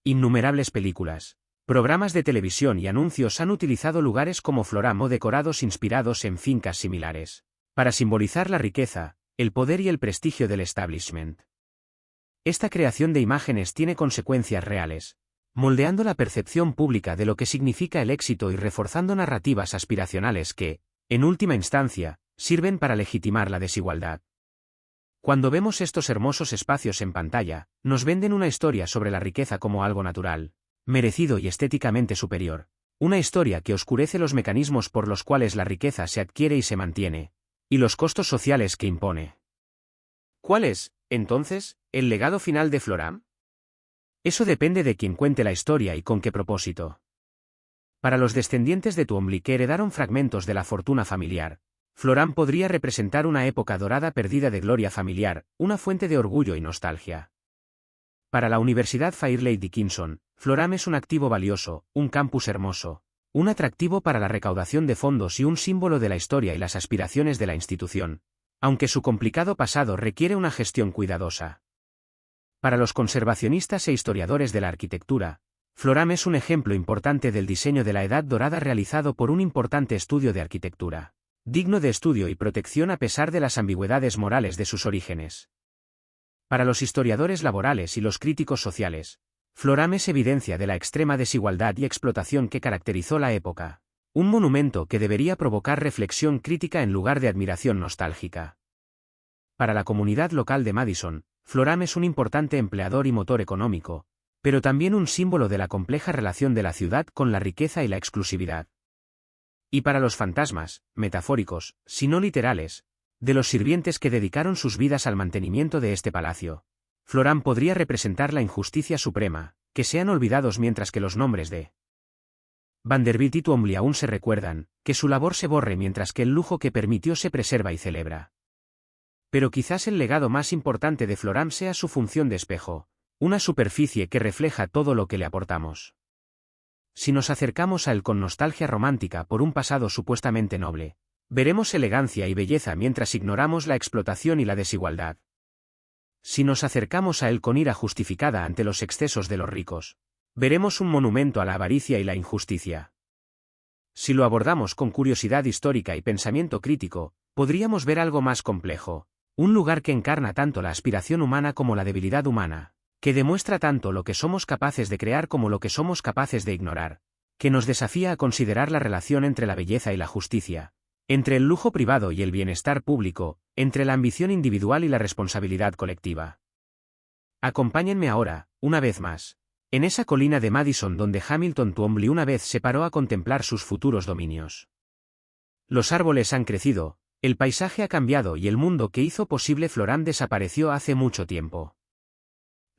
Innumerables películas, programas de televisión y anuncios han utilizado lugares como Floram o decorados inspirados en fincas similares, para simbolizar la riqueza, el poder y el prestigio del establishment. Esta creación de imágenes tiene consecuencias reales, moldeando la percepción pública de lo que significa el éxito y reforzando narrativas aspiracionales que, en última instancia, sirven para legitimar la desigualdad. Cuando vemos estos hermosos espacios en pantalla, nos venden una historia sobre la riqueza como algo natural, merecido y estéticamente superior, una historia que oscurece los mecanismos por los cuales la riqueza se adquiere y se mantiene, y los costos sociales que impone. ¿Cuál es, entonces, el legado final de Floram? Eso depende de quien cuente la historia y con qué propósito. Para los descendientes de Twombly que heredaron fragmentos de la fortuna familiar, Floram podría representar una época dorada perdida de gloria familiar, una fuente de orgullo y nostalgia. Para la Universidad Fairleigh Dickinson, Floram es un activo valioso, un campus hermoso, un atractivo para la recaudación de fondos y un símbolo de la historia y las aspiraciones de la institución, aunque su complicado pasado requiere una gestión cuidadosa. Para los conservacionistas e historiadores de la arquitectura, Floram es un ejemplo importante del diseño de la Edad Dorada realizado por un importante estudio de arquitectura, digno de estudio y protección a pesar de las ambigüedades morales de sus orígenes. Para los historiadores laborales y los críticos sociales, Floram es evidencia de la extrema desigualdad y explotación que caracterizó la época, un monumento que debería provocar reflexión crítica en lugar de admiración nostálgica. Para la comunidad local de Madison, Floram es un importante empleador y motor económico, pero también un símbolo de la compleja relación de la ciudad con la riqueza y la exclusividad. Y para los fantasmas, metafóricos, si no literales, de los sirvientes que dedicaron sus vidas al mantenimiento de este palacio, Floram podría representar la injusticia suprema, que sean olvidados mientras que los nombres de Vanderbilt y Twombly aún se recuerdan, que su labor se borre mientras que el lujo que permitió se preserva y celebra. Pero quizás el legado más importante de Floram sea su función de espejo, una superficie que refleja todo lo que le aportamos. Si nos acercamos a él con nostalgia romántica por un pasado supuestamente noble, veremos elegancia y belleza mientras ignoramos la explotación y la desigualdad. Si nos acercamos a él con ira justificada ante los excesos de los ricos, veremos un monumento a la avaricia y la injusticia. Si lo abordamos con curiosidad histórica y pensamiento crítico, podríamos ver algo más complejo, un lugar que encarna tanto la aspiración humana como la debilidad humana, que demuestra tanto lo que somos capaces de crear como lo que somos capaces de ignorar, que nos desafía a considerar la relación entre la belleza y la justicia, entre el lujo privado y el bienestar público, entre la ambición individual y la responsabilidad colectiva. Acompáñenme ahora, una vez más, en esa colina de Madison donde Hamilton Twombly una vez se paró a contemplar sus futuros dominios. Los árboles han crecido, el paisaje ha cambiado y el mundo que hizo posible Floram desapareció hace mucho tiempo.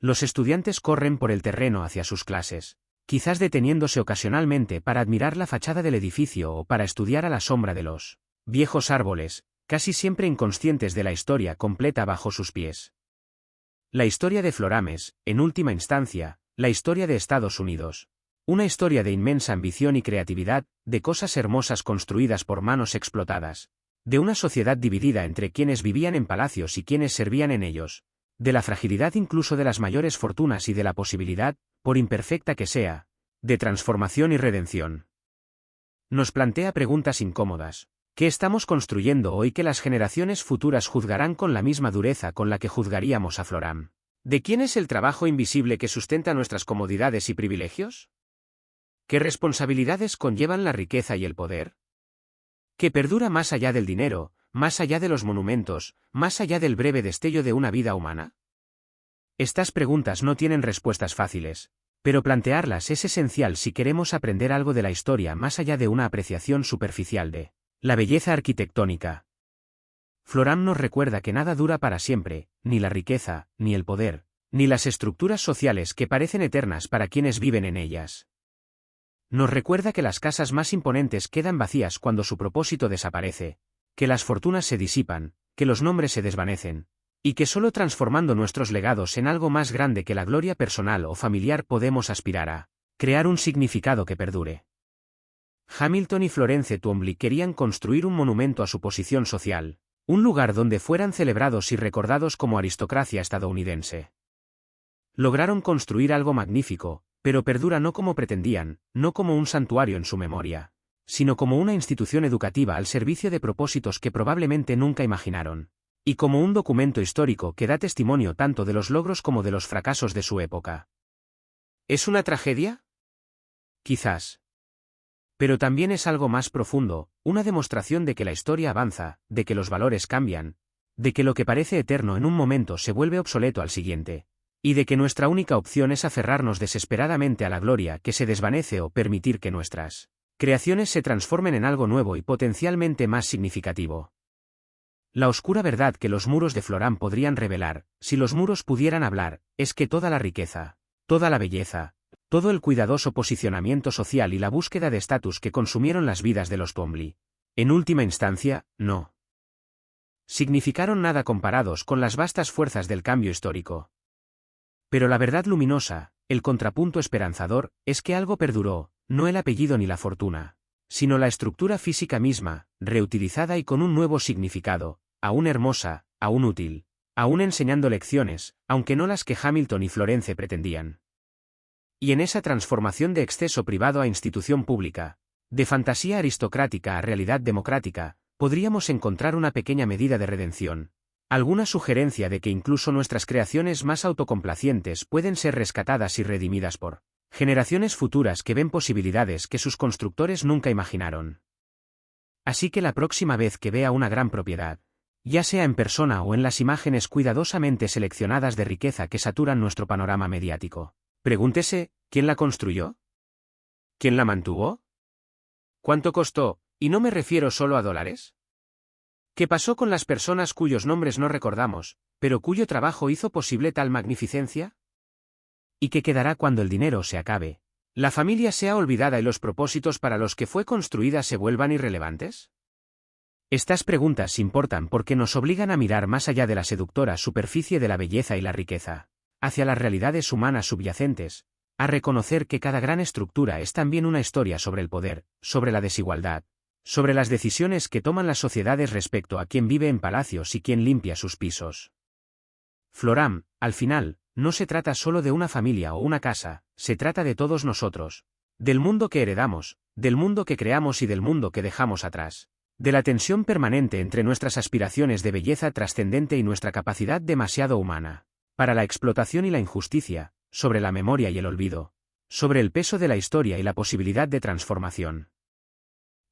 Los estudiantes corren por el terreno hacia sus clases, quizás deteniéndose ocasionalmente para admirar la fachada del edificio o para estudiar a la sombra de los viejos árboles, casi siempre inconscientes de la historia completa bajo sus pies. La historia de Floram es, en última instancia, la historia de Estados Unidos. Una historia de inmensa ambición y creatividad, de cosas hermosas construidas por manos explotadas, de una sociedad dividida entre quienes vivían en palacios y quienes servían en ellos, de la fragilidad incluso de las mayores fortunas y de la posibilidad, por imperfecta que sea, de transformación y redención. Nos plantea preguntas incómodas. ¿Qué estamos construyendo hoy que las generaciones futuras juzgarán con la misma dureza con la que juzgaríamos a Floram? ¿De quién es el trabajo invisible que sustenta nuestras comodidades y privilegios? ¿Qué responsabilidades conllevan la riqueza y el poder? ¿Que perdura más allá del dinero, más allá de los monumentos, más allá del breve destello de una vida humana? Estas preguntas no tienen respuestas fáciles, pero plantearlas es esencial si queremos aprender algo de la historia más allá de una apreciación superficial de la belleza arquitectónica. Floram nos recuerda que nada dura para siempre, ni la riqueza, ni el poder, ni las estructuras sociales que parecen eternas para quienes viven en ellas. Nos recuerda que las casas más imponentes quedan vacías cuando su propósito desaparece, que las fortunas se disipan, que los nombres se desvanecen, y que solo transformando nuestros legados en algo más grande que la gloria personal o familiar podemos aspirar a crear un significado que perdure. Hamilton y Florence Twombly querían construir un monumento a su posición social, un lugar donde fueran celebrados y recordados como aristocracia estadounidense. Lograron construir algo magnífico, pero perdura no como pretendían, no como un santuario en su memoria, sino como una institución educativa al servicio de propósitos que probablemente nunca imaginaron, y como un documento histórico que da testimonio tanto de los logros como de los fracasos de su época. ¿Es una tragedia? Quizás. Pero también es algo más profundo, una demostración de que la historia avanza, de que los valores cambian, de que lo que parece eterno en un momento se vuelve obsoleto al siguiente, y de que nuestra única opción es aferrarnos desesperadamente a la gloria que se desvanece o permitir que nuestras creaciones se transformen en algo nuevo y potencialmente más significativo. La oscura verdad que los muros de Floram podrían revelar, si los muros pudieran hablar, es que toda la riqueza, toda la belleza, todo el cuidadoso posicionamiento social y la búsqueda de estatus que consumieron las vidas de los Twombly, en última instancia, no significaron nada comparados con las vastas fuerzas del cambio histórico. Pero la verdad luminosa, el contrapunto esperanzador, es que algo perduró, no el apellido ni la fortuna, sino la estructura física misma, reutilizada y con un nuevo significado, aún hermosa, aún útil, aún enseñando lecciones, aunque no las que Hamilton y Florence pretendían. Y en esa transformación de exceso privado a institución pública, de fantasía aristocrática a realidad democrática, podríamos encontrar una pequeña medida de redención, alguna sugerencia de que incluso nuestras creaciones más autocomplacientes pueden ser rescatadas y redimidas por generaciones futuras que ven posibilidades que sus constructores nunca imaginaron. Así que la próxima vez que vea una gran propiedad, ya sea en persona o en las imágenes cuidadosamente seleccionadas de riqueza que saturan nuestro panorama mediático, pregúntese, ¿quién la construyó? ¿Quién la mantuvo? ¿Cuánto costó? Y no me refiero solo a dólares. ¿Qué pasó con las personas cuyos nombres no recordamos, pero cuyo trabajo hizo posible tal magnificencia? ¿Y qué quedará cuando el dinero se acabe, la familia sea olvidada y los propósitos para los que fue construida se vuelvan irrelevantes? Estas preguntas importan porque nos obligan a mirar más allá de la seductora superficie de la belleza y la riqueza, hacia las realidades humanas subyacentes, a reconocer que cada gran estructura es también una historia sobre el poder, sobre la desigualdad, sobre las decisiones que toman las sociedades respecto a quién vive en palacios y quién limpia sus pisos. Floram, al final, no se trata solo de una familia o una casa, se trata de todos nosotros, del mundo que heredamos, del mundo que creamos y del mundo que dejamos atrás, de la tensión permanente entre nuestras aspiraciones de belleza trascendente y nuestra capacidad demasiado humana para la explotación y la injusticia, sobre la memoria y el olvido, sobre el peso de la historia y la posibilidad de transformación.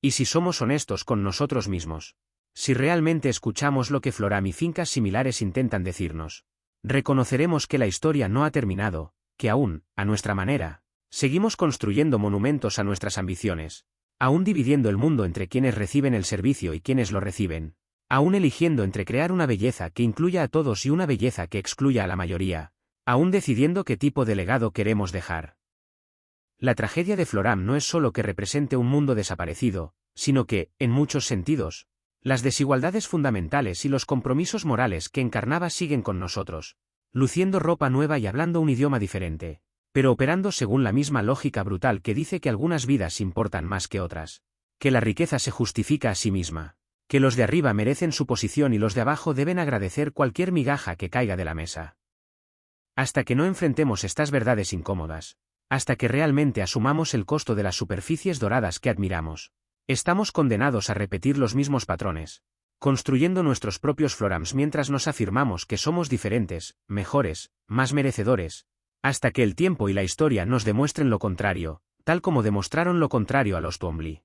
Y si somos honestos con nosotros mismos, si realmente escuchamos lo que Floram y fincas similares intentan decirnos, reconoceremos que la historia no ha terminado, que aún, a nuestra manera, seguimos construyendo monumentos a nuestras ambiciones, aún dividiendo el mundo entre quienes reciben el servicio y quienes lo reciben, aún eligiendo entre crear una belleza que incluya a todos y una belleza que excluya a la mayoría, aún decidiendo qué tipo de legado queremos dejar. La tragedia de Floram no es solo que represente un mundo desaparecido, sino que, en muchos sentidos, las desigualdades fundamentales y los compromisos morales que encarnaba siguen con nosotros, luciendo ropa nueva y hablando un idioma diferente, pero operando según la misma lógica brutal que dice que algunas vidas importan más que otras, que la riqueza se justifica a sí misma, que los de arriba merecen su posición y los de abajo deben agradecer cualquier migaja que caiga de la mesa. Hasta que no enfrentemos estas verdades incómodas, hasta que realmente asumamos el costo de las superficies doradas que admiramos, estamos condenados a repetir los mismos patrones, construyendo nuestros propios Florams mientras nos afirmamos que somos diferentes, mejores, más merecedores, hasta que el tiempo y la historia nos demuestren lo contrario, tal como demostraron lo contrario a los Twombly.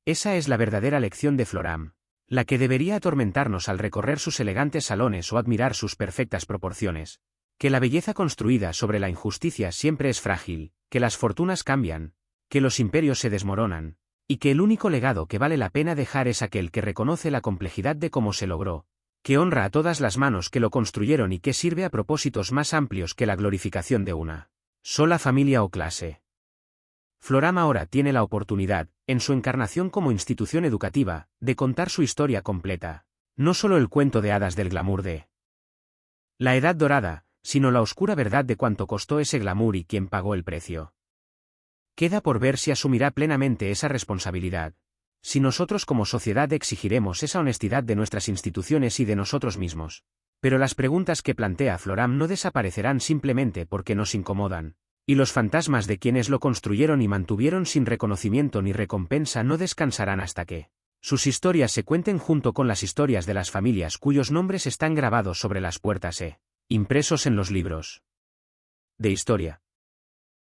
Esa es la verdadera lección de Floram, la que debería atormentarnos al recorrer sus elegantes salones o admirar sus perfectas proporciones, que la belleza construida sobre la injusticia siempre es frágil, que las fortunas cambian, que los imperios se desmoronan, y que el único legado que vale la pena dejar es aquel que reconoce la complejidad de cómo se logró, que honra a todas las manos que lo construyeron y que sirve a propósitos más amplios que la glorificación de una sola familia o clase. Floram ahora tiene la oportunidad, en su encarnación como institución educativa, de contar su historia completa, no solo el cuento de hadas del glamour de la Edad Dorada, sino la oscura verdad de cuánto costó ese glamour y quién pagó el precio. Queda por ver si asumirá plenamente esa responsabilidad, si nosotros como sociedad exigiremos esa honestidad de nuestras instituciones y de nosotros mismos. Pero las preguntas que plantea Floram no desaparecerán simplemente porque nos incomodan, y los fantasmas de quienes lo construyeron y mantuvieron sin reconocimiento ni recompensa no descansarán hasta que sus historias se cuenten junto con las historias de las familias cuyos nombres están grabados sobre las puertas impresos en los libros de historia.